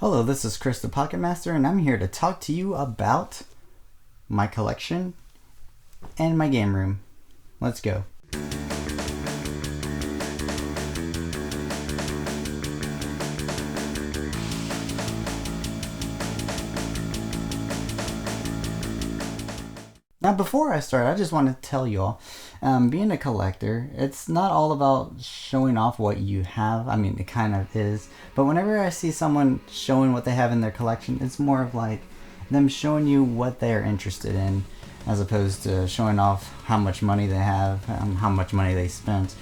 Hello, this is Chris the Pocket Master, and I'm here to talk to you about my collection and my game room. Let's go. Now, before I start, I just want to tell you all, being a collector, it's not all about showing off what you have. I mean, it kind of is. But whenever I see someone showing what they have in their collection, it's more of like them showing you what they're interested in, as opposed to showing off how much money they have, how much money they spent.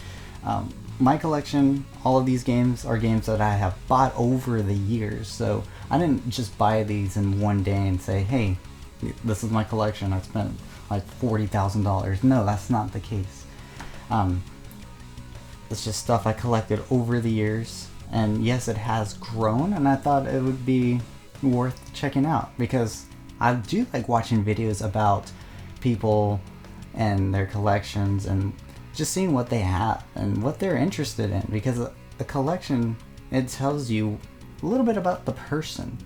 My collection, all of these games are games that I have bought over the years. So I didn't just buy these in one day and say, hey, this is my collection, I spent like $40,000. No, that's not the case. It's just stuff I collected over the years, and yes, it has grown, and I thought it would be worth checking out because I do like watching videos about people and their collections and just seeing what they have and what they're interested in, because a collection, it tells you a little bit about the person.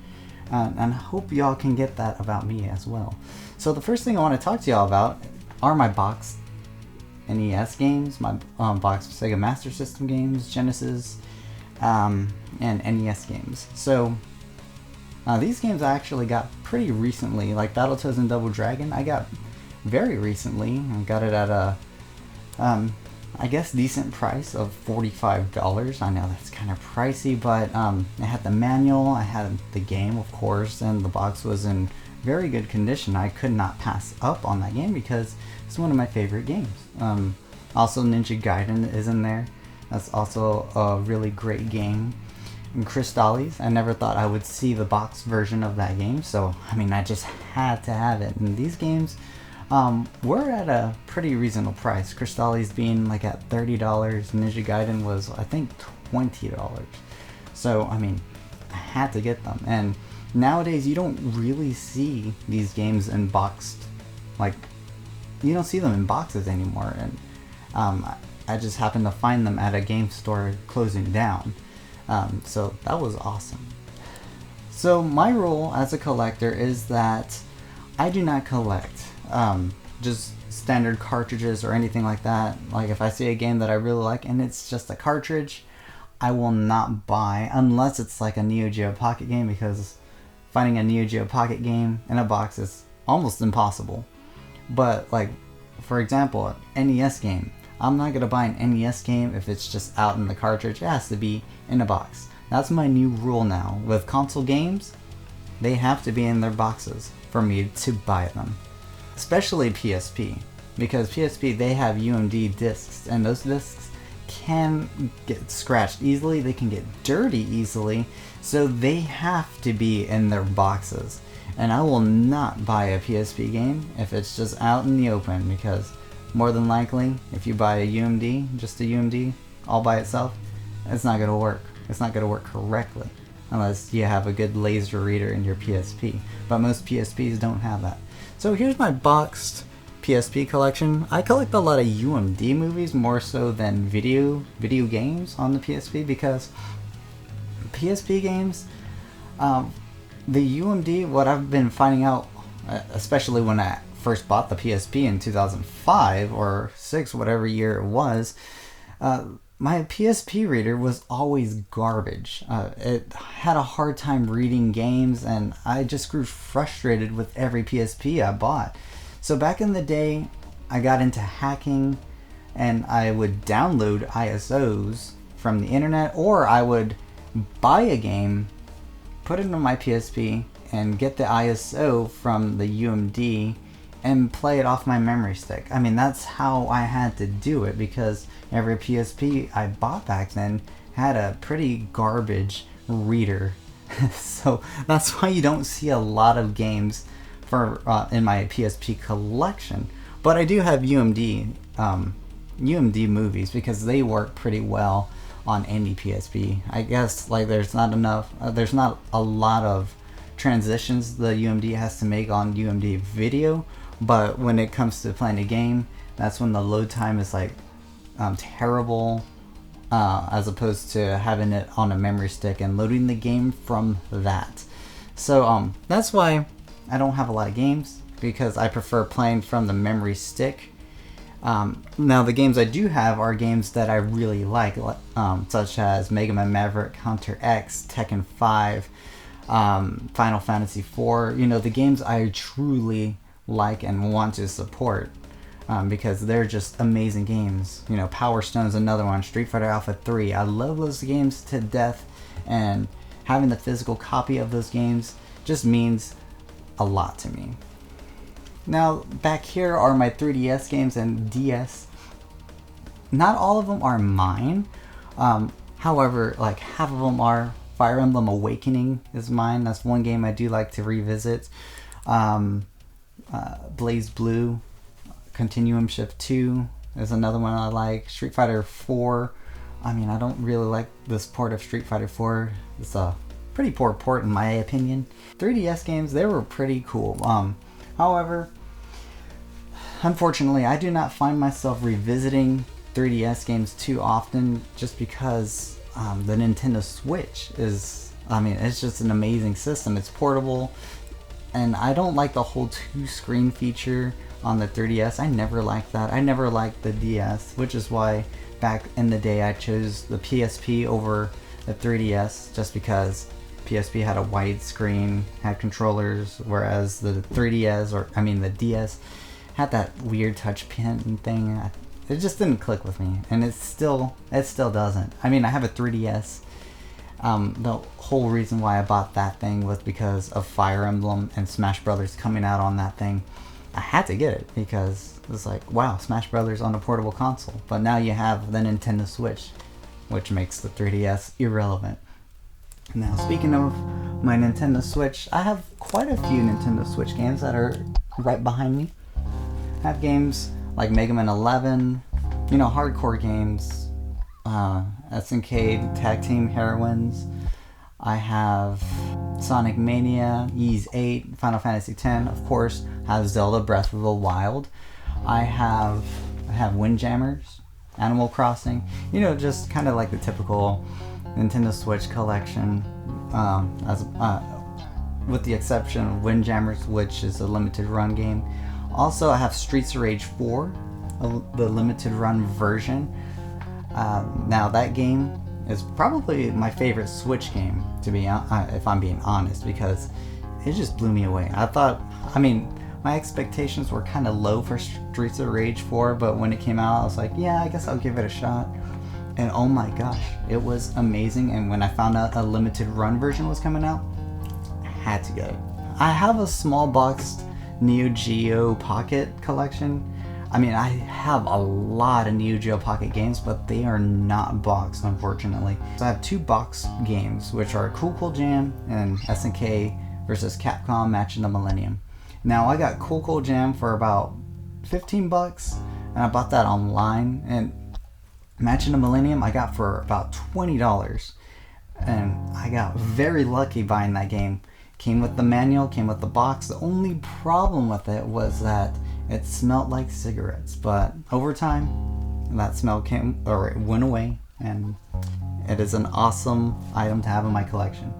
And I hope y'all can get that about me as well. So the first thing I want to talk to y'all about are my boxed NES games, my boxed Sega Master System games, Genesis, and NES games. So these games I actually got pretty recently, like Battletoads and Double Dragon. I got very recently. I got it at a, I guess, decent price of $45. I know that's kind of pricey, but it had the manual, I had the game, of course, and the box was in very good condition. I could not pass up on that game because it's one of my favorite games. Also, Ninja Gaiden is in there. That's also a really great game. And Crystallis, I never thought I would see the box version of that game, so I mean, I just had to have it. And these games we're at a pretty reasonable price. Crystallis being like at $30. Ninja Gaiden was, I think, $20. So, I mean, I had to get them. And nowadays, you don't really see these games in boxed, like, you don't see them in boxes anymore. And I just happened to find them at a game store closing down. So that was awesome. So my rule as a collector is that I do not collect just standard cartridges or anything like that. Like if I see a game that I really like and it's just a cartridge, I will not buy unless it's like a Neo Geo Pocket game, because finding a Neo Geo Pocket game in a box is almost impossible. But like, for example, an NES game, I'm not gonna buy an NES game if it's just out in the cartridge. It has to be in a box. That's my new rule now. With console games, they have to be in their boxes for me to buy them. Especially PSP, because PSP, they have UMD discs, and those discs can get scratched easily, they can get dirty easily, so they have to be in their boxes. And I will not buy a PSP game if it's just out in the open, because more than likely, if you buy a UMD, just a UMD, all by itself, it's not going to work. It's not going to work correctly, unless you have a good laser reader in your PSP. But most PSPs don't have that. So here's my boxed PSP collection. I collect a lot of UMD movies more so than video games on the PSP, because PSP games, the UMD, what I've been finding out, especially when I first bought the PSP in 2005 or 6, whatever year it was, my PSP reader was always garbage. It had a hard time reading games, and I just grew frustrated with every PSP I bought. So back in the day, I got into hacking, and I would download ISOs from the internet, or I would buy a game, put it on my PSP, and get the ISO from the UMD and play it off my memory stick. I mean, that's how I had to do it, because every PSP I bought back then had a pretty garbage reader. So that's why you don't see a lot of games for in my PSP collection. But I do have UMD movies, because they work pretty well on any PSP. I guess like there's not a lot of transitions the UMD has to make on UMD video. But when it comes to playing a game, that's when the load time is like terrible. as opposed to having it on a memory stick and loading the game from that. So that's why I don't have a lot of games, because I prefer playing from the memory stick. Now the games I do have are games that I really like, such as Mega Man Maverick, Hunter X, Tekken 5, Final Fantasy 4. You know, the games I truly like and want to support, because they're just amazing games. You know, Power Stone's another one, Street Fighter Alpha 3. I love those games to death, and having the physical copy of those games just means a lot to me. Now, back here are my 3DS games and DS. Not all of them are mine. However, like half of them are. Fire Emblem Awakening is mine. That's one game I do like to revisit. Blaze Blue, Continuum Shift 2 is another one I like. Street Fighter 4. I mean, I don't really like this port of Street Fighter 4. It's a pretty poor port in my opinion. 3DS games, they were pretty cool. However, unfortunately, I do not find myself revisiting 3DS games too often, just because the Nintendo Switch is, I mean, it's just an amazing system. It's portable, and I don't like the whole two-screen feature on the 3DS. I never liked that. I never liked the DS, which is why back in the day I chose the PSP over the 3DS, just because PSP had a wide screen, had controllers, whereas the 3DS, or I mean the DS, had that weird touch pen thing. It just didn't click with me, and it still doesn't. I mean, I have a 3DS. The whole reason why I bought that thing was because of Fire Emblem and Smash Brothers coming out on that thing. I had to get it because it was like, wow, Smash Brothers on a portable console. But now you have the Nintendo Switch, which makes the 3DS irrelevant. Now, speaking of my Nintendo Switch, I have quite a few Nintendo Switch games that are right behind me. I have games like Mega Man 11, you know, hardcore games, SNK Tag Team Heroines. I have Sonic Mania, Ys 8, Final Fantasy X, of course, have Zelda Breath of the Wild. I have Windjammers, Animal Crossing, you know, just kind of like the typical Nintendo Switch collection, with the exception of Windjammers, which is a limited run game. Also, I have Streets of Rage 4, the limited run version. Now, that game is probably my favorite Switch game, to be if I'm being honest, because it just blew me away. I mean, my expectations were kind of low for Streets of Rage 4, but when it came out, I was like, yeah, I guess I'll give it a shot. And oh my gosh, it was amazing. And when I found out a limited run version was coming out, I had to get it. I have a small boxed Neo Geo Pocket Collection. I mean, I have a lot of Neo Geo Pocket games, but they are not boxed, unfortunately. So I have two boxed games, which are Cool Cool Jam and SNK versus Capcom Match in the Millennium. Now, I got Cool Cool Jam for about $15, and I bought that online, and Match in the Millennium I got for about $20, and I got very lucky buying that game. Came with the manual, came with the box. The only problem with it was that it smelled like cigarettes, but over time that smell it went away, and it is an awesome item to have in my collection.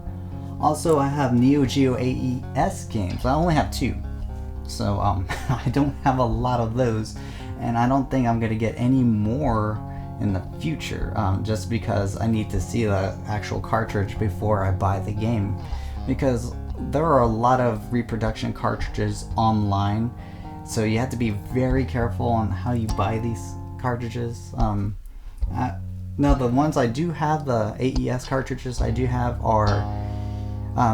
Also, I have Neo Geo AES games. I only have two, so I don't have a lot of those, and I don't think I'm gonna get any more in the future, just because I need to see the actual cartridge before I buy the game, because there are a lot of reproduction cartridges online, so you have to be very careful on how you buy these cartridges. Now, the ones I do have, the AES cartridges I do have are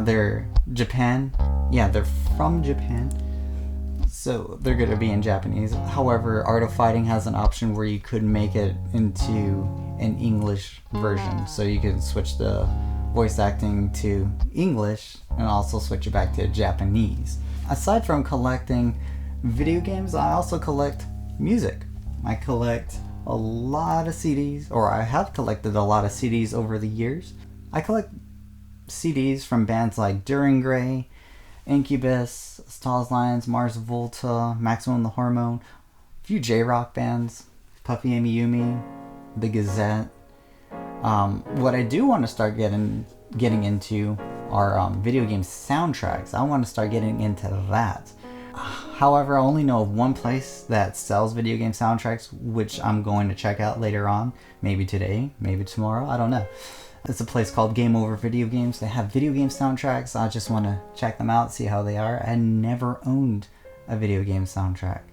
they're Japan. Yeah, they're from Japan, so they're going to be in Japanese. However, Art of Fighting has an option where you could make it into an English version, so you can switch the voice acting to English and also switch it back to Japanese. Aside from collecting video games, I also collect music. I collect a lot of CDs, or I have collected a lot of CDs over the years. I collect CDs from bands like Duran Gray, Incubus, Stars Lions, Mars Volta, Maximum the Hormone, a few J-Rock bands, Puffy Amy Yumi, The Gazette, What I do want to start getting into are video game soundtracks. I want to start getting into that. However, I only know of one place that sells video game soundtracks, which I'm going to check out later on. Maybe today, maybe tomorrow, I don't know. It's a place called Game Over Video Games. They have video game soundtracks. I just want to check them out, see how they are. I never owned a video game soundtrack.